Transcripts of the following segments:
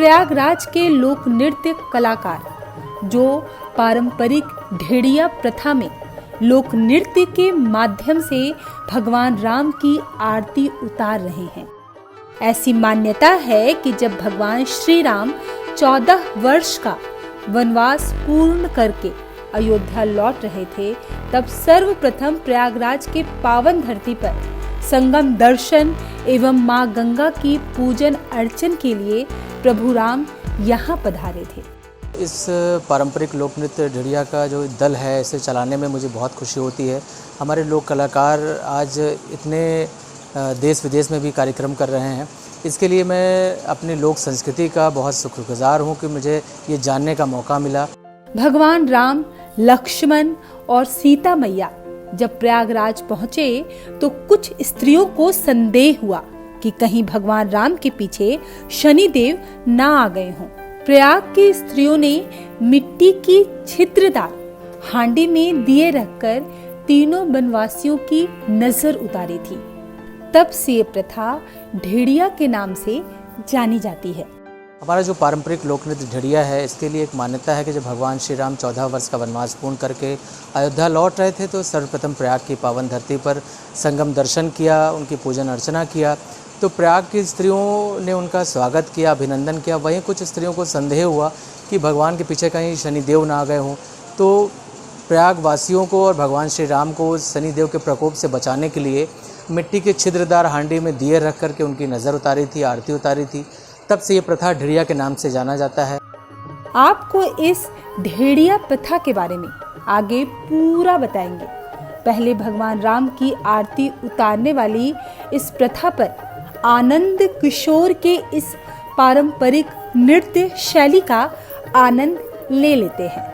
प्रयागराज के लोक नृत्य कलाकार जो पारंपरिक ढेड़िया प्रथा में लोक नृत्य के माध्यम से भगवान राम की आरती उतार रहे हैं। ऐसी मान्यता है कि जब भगवान श्री राम 14 वर्ष का वनवास पूर्ण करके अयोध्या लौट रहे थे, तब सर्वप्रथम प्रयागराज के पावन धरती पर संगम दर्शन एवं मां गंगा की पूजन अर्चन के लिए प्रभु राम यहाँ पधारे थे। इस पारंपरिक लोक नृत्य ढेड़िया का जो दल है, इसे चलाने में मुझे बहुत खुशी होती है। हमारे लोक कलाकार आज इतने देश विदेश में भी कार्यक्रम कर रहे हैं। इसके लिए मैं अपनी लोक संस्कृति का बहुत शुक्रगुजार हूँ कि मुझे ये जानने का मौका मिला। भगवान राम, लक्ष्मण और सीता मैया जब प्रयागराज पहुँचे तो कुछ स्त्रियों को संदेह हुआ कि कहीं भगवान राम के पीछे शनिदेव ना आ गए हों। प्रयाग की स्त्रियों ने मिट्टी की छिद्रदार हांडी में दिए रखकर तीनों वनवासियों की नजर उतारी थी। तब से ये प्रथा ढेड़िया के नाम से जानी जाती है। हमारा जो पारंपरिक लोक नृत्य ढेड़िया है, इसके लिए एक मान्यता है कि जब भगवान श्री राम 14 वर्ष का वनवास पूर्ण करके अयोध्या लौट रहे थे तो सर्वप्रथम प्रयाग की पावन धरती पर संगम दर्शन किया, उनकी पूजन अर्चना किया। तो प्रयाग की स्त्रियों ने उनका स्वागत किया, अभिनंदन किया। वहीं कुछ स्त्रियों को संदेह हुआ कि भगवान के पीछे कहीं शनिदेव ना आ गए हों। तो प्रयाग वासियों को और भगवान श्री राम को शनिदेव के प्रकोप से बचाने के लिए मिट्टी के छिद्रदार हांडी में दिए रख करके उनकी नज़र उतारी थी, आरती उतारी थी। तब से ये प्रथा ढेड़िया के नाम से जाना जाता है। आपको इस ढेड़िया प्रथा के बारे में आगे पूरा बताएंगे। पहले भगवान राम की आरती उतारने वाली इस प्रथा पर आनंद किशोर के इस पारंपरिक नृत्य शैली का आनंद ले लेते हैं।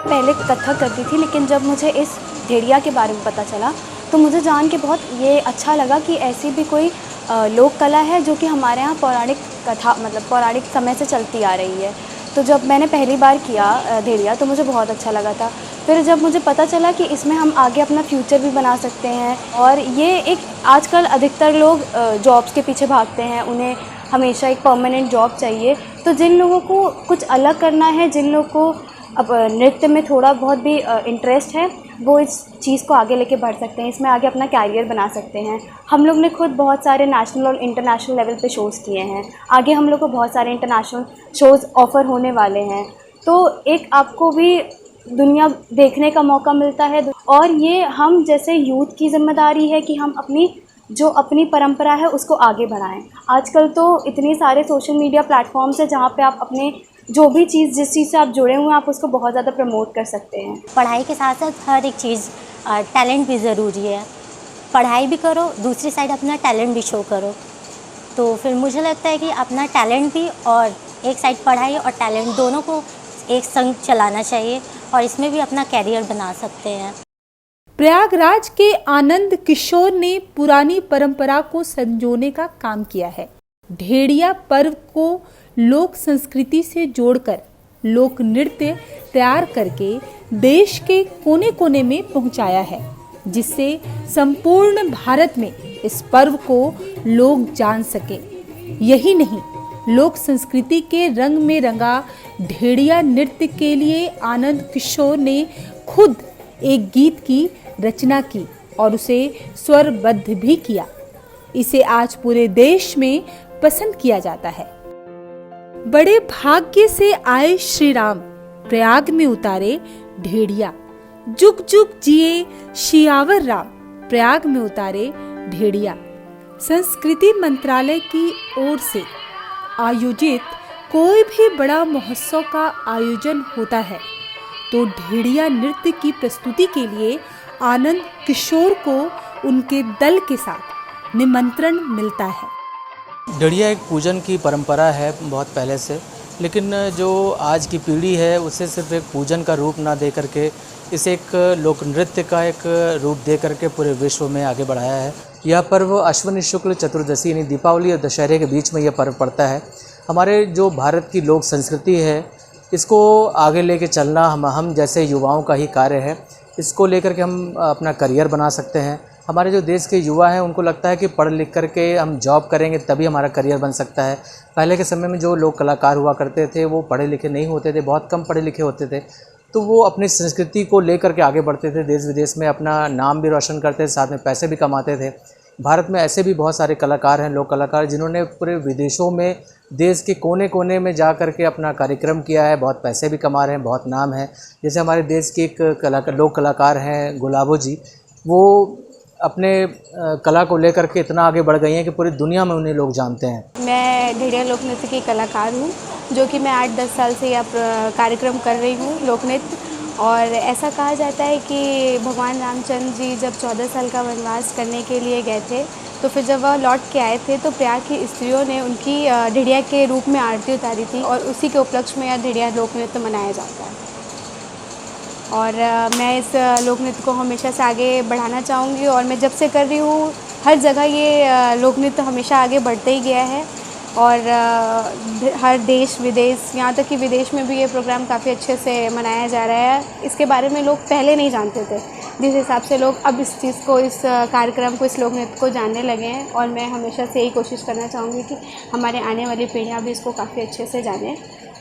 पहले कथक करती थी, लेकिन जब मुझे इस ढेड़िया के बारे में पता चला तो मुझे जान के बहुत ये अच्छा लगा कि ऐसी भी कोई लोक कला है जो कि हमारे यहाँ पौराणिक कथा पौराणिक समय से चलती आ रही है। तो जब मैंने पहली बार किया ढेड़िया तो मुझे बहुत अच्छा लगा था। फिर जब मुझे पता चला कि इसमें हम आगे अपना फ्यूचर भी बना सकते हैं, और ये एक आजकल अधिकतर लोग जॉब्स के पीछे भागते हैं, उन्हें हमेशा एक परमानेंट जॉब चाहिए। तो जिन लोगों को कुछ अलग करना है, जिन लोगों को अब नृत्य में थोड़ा बहुत भी इंटरेस्ट है, वो इस चीज़ को आगे लेके बढ़ सकते हैं, इसमें आगे अपना कैरियर बना सकते हैं। हम लोग ने खुद बहुत सारे नेशनल और इंटरनेशनल लेवल पे शोज़ किए हैं। आगे हम लोग को बहुत सारे इंटरनेशनल शोज़ ऑफ़र होने वाले हैं। तो एक आपको भी दुनिया देखने का मौका मिलता है, और ये हम जैसे यूथ की जिम्मेदारी है कि हम अपनी परंपरा है उसको आगे बढ़ाएं। आजकल तो इतने सारे सोशल मीडिया प्लेटफॉर्म्स हैं जहाँ पे आप अपने जो भी चीज़ जिस चीज़ से आप जुड़े हुए हैं आप उसको बहुत ज़्यादा प्रमोट कर सकते हैं। पढ़ाई के साथ साथ हर एक चीज़ टैलेंट भी ज़रूरी है। पढ़ाई भी करो, दूसरी साइड अपना टैलेंट भी शो करो। तो फिर मुझे लगता है कि अपना टैलेंट भी और एक साइड पढ़ाई और टैलेंट दोनों को एक संग चलाना चाहिए, और इसमें भी अपना कैरियर बना सकते हैं। प्रयागराज के आनंद किशोर ने पुरानी परंपरा को संजोने का काम किया है। ढेड़िया पर्व को लोक संस्कृति से जोड़कर लोक नृत्य तैयार करके देश के कोने कोने में पहुंचाया है, जिससे संपूर्ण भारत में इस पर्व को लोग जान सके। यही नहीं, लोक संस्कृति के रंग में रंगा ढेड़िया नृत्य के लिए आनंद किशोर ने खुद एक गीत की रचना की और उसे स्वरबद्ध भी किया। इसे आज पूरे देश में पसंद किया जाता है। बड़े भाग्य से आए श्री राम प्रयाग में उतारे ढेड़िया, जुग जुग जिए शियावर राम प्रयाग में उतारे ढेड़िया। संस्कृति मंत्रालय की ओर से आयोजित कोई भी बड़ा महोत्सव का आयोजन होता है तो ढेड़िया नृत्य की प्रस्तुति के लिए आनंद किशोर को उनके दल के साथ निमंत्रण मिलता है। ढेड़िया एक पूजन की परंपरा है बहुत पहले से, लेकिन जो आज की पीढ़ी है उसे सिर्फ एक पूजन का रूप ना दे करके इसे एक लोक नृत्य का एक रूप दे करके पूरे विश्व में आगे बढ़ाया है। यह पर्व अश्विनी शुक्ल चतुर्दशी यानी दीपावली और दशहरे के बीच में यह पर्व पड़ता है। हमारे जो भारत की लोक संस्कृति है इसको आगे लेके चलना हम जैसे युवाओं का ही कार्य है। इसको लेकर के हम अपना करियर बना सकते हैं। हमारे जो देश के युवा हैं उनको लगता है कि पढ़ लिख करके हम जॉब करेंगे तभी हमारा करियर बन सकता है। पहले के समय में जो लोग कलाकार हुआ करते थे वो पढ़े लिखे नहीं होते थे, बहुत कम पढ़े लिखे होते थे, तो वो अपनी संस्कृति को लेकर के आगे बढ़ते थे, देश विदेश में अपना नाम भी रोशन करते थे, साथ में पैसे भी कमाते थे। भारत में ऐसे भी बहुत सारे कलाकार हैं, लोक कलाकार, जिन्होंने पूरे विदेशों में देश के कोने कोने में जा कर के अपना कार्यक्रम किया है, बहुत पैसे भी कमा रहे हैं, बहुत नाम है। जैसे हमारे देश के एक लोक कलाकार हैं गुलाबो जी, वो अपने कला को लेकर के इतना आगे बढ़ गई हैं कि पूरी दुनिया में उन्हें लोग जानते हैं। मैं ढेड़िया लोक नृत्य की कलाकार हूँ, जो कि मैं 8-10 साल से यह कार्यक्रम कर रही हूँ लोक नृत्य। और ऐसा कहा जाता है कि भगवान रामचंद्र जी जब 14 साल का वनवास करने के लिए गए थे, तो फिर जब वह लौट के आए थे तो प्रयाग की स्त्रियों ने उनकी ढेड़िया के रूप में आरती उतारी थी, और उसी के उपलक्ष्य में यह ढेड़िया लोक नृत्य मनाया जाता है। और मैं इस लोक नृत्य को हमेशा से आगे बढ़ाना चाहूँगी, और मैं जब से कर रही हूँ हर जगह ये लोक नृत्य हमेशा आगे बढ़ते ही गया है। और हर देश विदेश, यहाँ तक कि विदेश में भी ये प्रोग्राम काफ़ी अच्छे से मनाया जा रहा है। इसके बारे में लोग पहले नहीं जानते थे, जिस हिसाब से लोग अब इस चीज़ को, इस कार्यक्रम को, इस लोक नृत्य को जानने लगे हैं। और मैं हमेशा से यही कोशिश करना चाहूँगी कि हमारे आने वाली पीढ़ियाँ भी इसको काफ़ी अच्छे से जानें,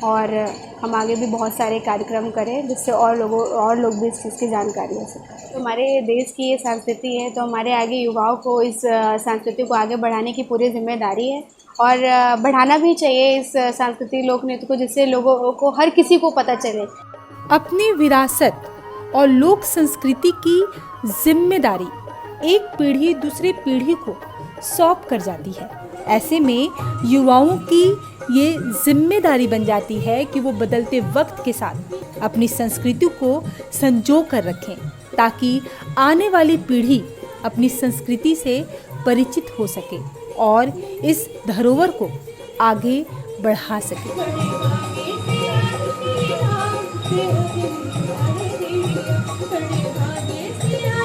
और हम आगे भी बहुत सारे कार्यक्रम करें जिससे और लोग भी इस चीज़ की जानकारी हो सके। तो हमारे देश की ये संस्कृति है, तो हमारे आगे युवाओं को इस संस्कृति को आगे बढ़ाने की पूरी जिम्मेदारी है, और बढ़ाना भी चाहिए इस सांस्कृतिक लोक नृत्य को, जिससे लोगों को, हर किसी को पता चले। अपनी विरासत और लोक संस्कृति की जिम्मेदारी एक पीढ़ी दूसरी पीढ़ी को सौंप कर जाती है। ऐसे में युवाओं की ये जिम्मेदारी बन जाती है कि वो बदलते वक्त के साथ अपनी संस्कृति को संजो कर रखें, ताकि आने वाली पीढ़ी अपनी संस्कृति से परिचित हो सके और इस धरोहर को आगे बढ़ा सके। जय